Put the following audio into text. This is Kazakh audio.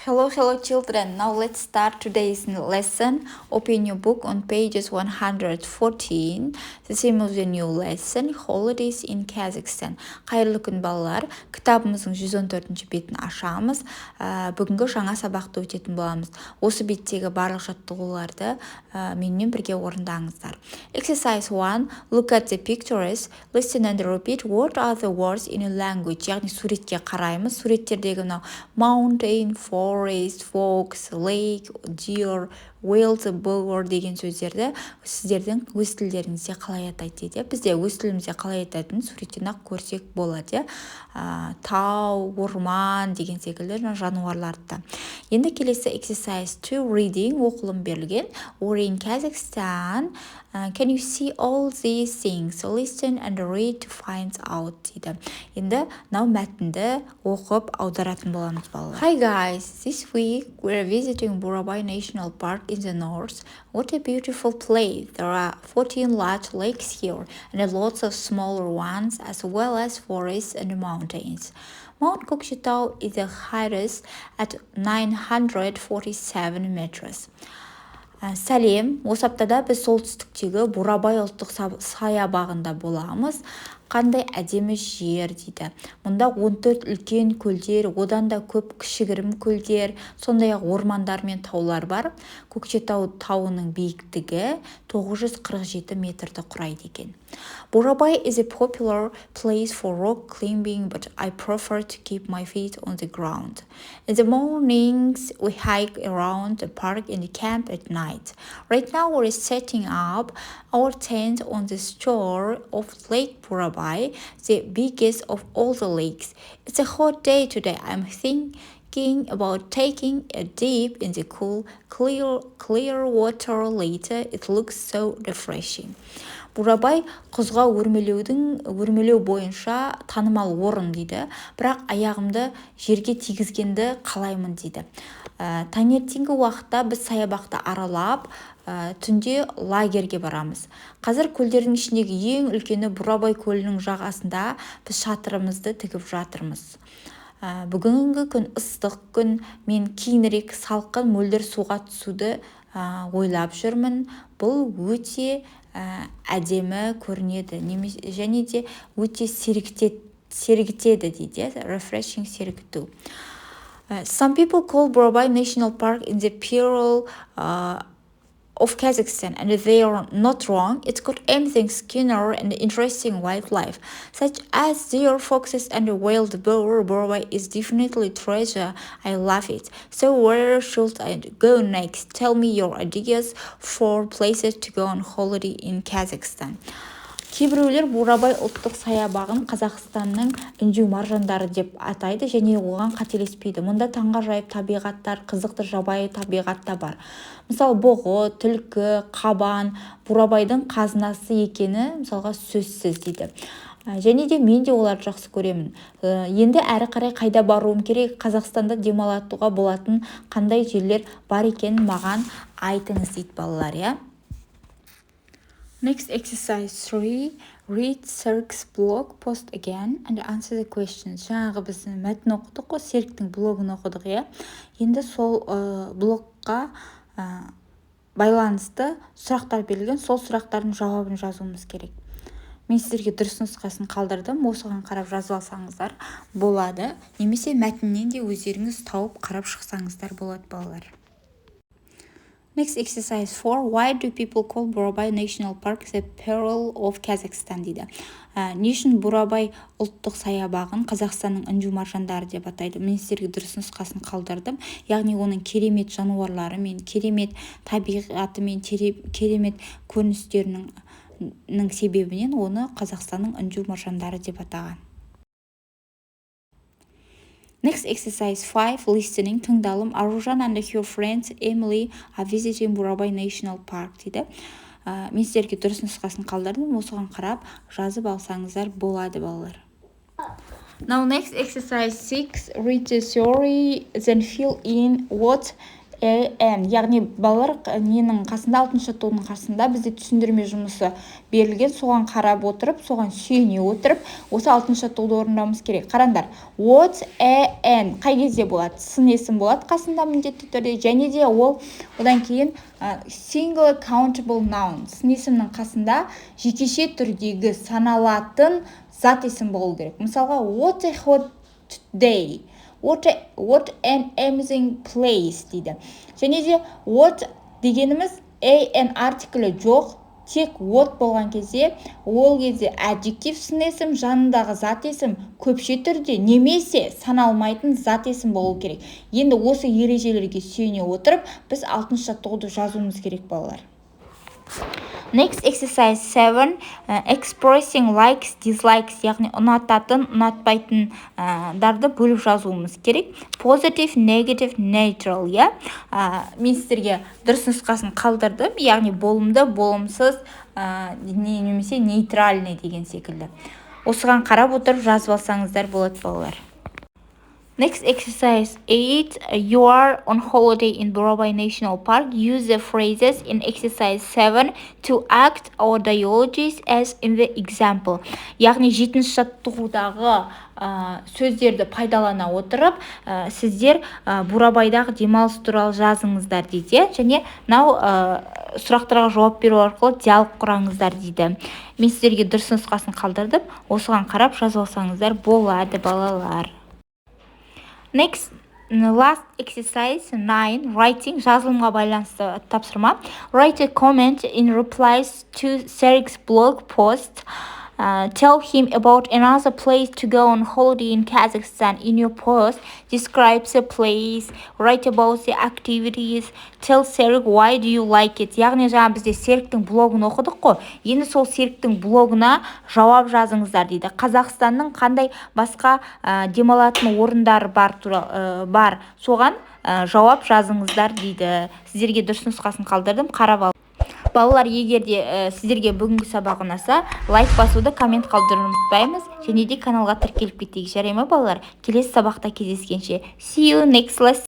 Hello children. Now let's start today's lesson. Open your book on pages 114. The theme of the new lesson, Holidays in Kazakhstan. Қайырлы күн балалар. Кітабымыздың 114 бетін ашамыз. Бүгінгі жаңа сабақты өтетін боламыз. Осы беттегі барлық жаттығуларды менімен бірге орындаңыздар. Exercise 1. Look at the pictures. Listen and repeat. What are the words in a language? Яғни суретке қараймыз. Суреттердегі mountain, forest, fox, lake, deer, whale, boar деген сөздерді сіздердің өз тілдеріңізде қалай атайды дейді. Бізде өз тілімізде қалай айтатынын суреттен ақ көрсек болады. Тау, орман деген секілді жануарларды. Енді келесі exercise 2 reading оқылым берілген. Or in Kazakhstan, can you see all these things? Listen and read to find out дейді. Енді мәтінді оқып аударатын боламыз балалар. Hi guys, this week we're visiting Burabay National Park in the north. What a beautiful place. There are 14 large lakes here and lots of smaller ones as well as forests and mountains. Mount Kokshetau is the highest at 947 meters. Сәлем, осы аптада біз солтүстіктегі Бурабай ұлттық саябағында боламыз. Қандай әдемі жер дейді. Мұнда 14 үлкен көлдер, одан да көп кішігірім көлдер, сондай-ақ ормандар мен таулар бар. Көкшетау тауының биіктігі 947 метрді құрайды екен. Burabay is a popular place for rock climbing, but I prefer to keep my feet on the ground. In the mornings, we hike around the park and camp at night. Right now, we're setting up our tent on the shore of Lake Burabay, the biggest of all the lakes. It's a hot day today. I'm thinking about taking a dip in the cool, clear water later. It looks so refreshing. Бурабай құзға өрмелеу бойынша танымал орын дейді. Бірақ аяғымды жерге тигізгенді қалаймын дейді. Таңертеңгі уақытта біз саябақты аралап, түнде лагерге барамыз. Қазір көлдердің ішіндегі ең үлкені Бурабай көлінің жағасында біз шатырымызды тігіп жатырмыз. Бүгінгі күн ыстық күн, мен кейінірек салқын мөлдір суға түсуді ойлап жүрмін. Бұл өте әдемі көрінеді, және де өте сергітеді дейді, refreshing сергіту. Some people call Burabay National Park in the Pearl of Kazakhstan, and they are not wrong. It's got amazing scenery and interesting wildlife, such as deer, foxes, and a wild boar. Burabay is definitely treasure. I love it. So where should I go next? Tell me your ideas for places to go on holiday in Kazakhstan. Кейбіреулер Бурабай ұлттық саябағын Қазақстанның үндеу маржандары деп атайды, және оған қателеспейді. Мұнда таңғажайып табиғаттар, қызықты жабайы табиғатта бар. Мысалы, бұғы, түлкі, қабан, Бурабайдың қазынасы екені мысалға сөзсіз дейді. Және де мен де оларды жақсы көремін. Енді әрі қарай қайда баруым керек, Қазақстанда демалатуға болатын қандай жерлер бар екенін маған айтыңыз дейді балалар, иә? Next exercise 3. Read Serg's blog post again and answer the questions. Жаңағы біз мәтін оқыдық қой, Серіктің блогын оқыдық, иә? Енді сол блогқа байланысты сұрақтар берілген, сол сұрақтардың жауабын жазуымыз керек. Мен сіздерге дұрыс нұсқасын қалдырдым, осыған қарап жазып алсаңыздар болады. Немесе мәтіннен де өздеріңіз тауып қарап шықсаңыздар болады балалар. Next exercise 4. Why do people call Burabay National Park the Pearl of Kazakhstan дейді. Не үшін Бурабай ұлттық саябағын Қазақстанның үндеу маржандары деп атайды? Мен сіздерге дұрыс нұсқасын қалдырдым. Яғни оның керемет жануарлары мен керемет табиғаты мен керемет көріністерінің себебінен оны Қазақстанның үндеу маржандары деп атаған. Next exercise 5. Listening. Тыңдалым. Aruzhan and her friends Emily are visiting Burabay National Park дейді. Мен сіздерге дұрыс нұсқасын қалдырдым, осыған қарап жазып алсаңыздар болады балалар. Now next exercise 6. Read the story, then fill in what an, яғни балалар ненің қасында, 6-шы жаттығудың қасында бізде түсіндірме жұмысы берілген, соған қарап отырып, соған сүйене отырып, осы 6-шы жаттығуды орындауымыз керек. Қараңдар, what an қай кезде болады? Сын есім болады қасында міндетті түрде, және де ол одан кейін single countable noun, сын есімнің қасында жекеше түрдегі саналатын зат есім болу керек. Мысалға, what a hot day, what an amazing place дейді. Және де what дегеніміз an артиклі жоқ, тек what болған кезде, ол кезде adjective сын есім, жанындағы зат есім көпше түрде немесе саналмайтын зат есім болу керек. Енді осы ережелерге сүйене отырып, біз 6-шы жаттығуды жазуымыз керек, балалар. Next exercise 7, expressing likes, dislikes, яғни ұнататын, ұнатпайтын дарды бөліп жазуымыз керек. Positive, negative, neutral, я. Мен сіздерге дұрыс нұсқасын қалдырдым, яғни болымды, болымсыз, немесе нейтральный деген секілді. Осыған қарап отырып жазып алсаңыздар болады, балалар. Next exercise 8. You are on holiday in Burabay National Park. Use the phrases in exercise 7 to act or dialogues as in the example. Яғни 7-ші жаттығудағы сөздерді пайдалана отырып, сіздер Бурабайдағы демалыс туралы жазыңыздар дейді. Және сұрақтарға жауап беру арқылы диалог құраңыздар дейді. Мен сіздерге дұрыс нұсқасын қалдырдым. Осыған қарап жазып алсаңыздар болады, балалар. Next, last exercise 9, writing, жазылымға байланысты тапсырма. Write a comment in replies to Serik's blog post. Tell him about another place to go on holiday in Kazakhstan. In your post, describe the place, write about the activities, tell Serik why do you like it. Яғни жаңа бізде Серіктің блогын оқыдық қой. Енді сол Серіктің блогына жауап жазыңыздар дейді. Қазақстанның қандай басқа демалатын орындар бар, соған жауап жазыңыздар дейді. Сіздерге дұрыс нұсқасын қалдырдым, қарап ал. Балалар, егер де сіздерге бүгінгі сабақ ұнаса, лайк басуды, коммент қалдыруды ұмытпаймыз, және де каналға тіркеліп кетейік, жарай ма, балалар? Келесі сабақта кездескенше. See you next lesson.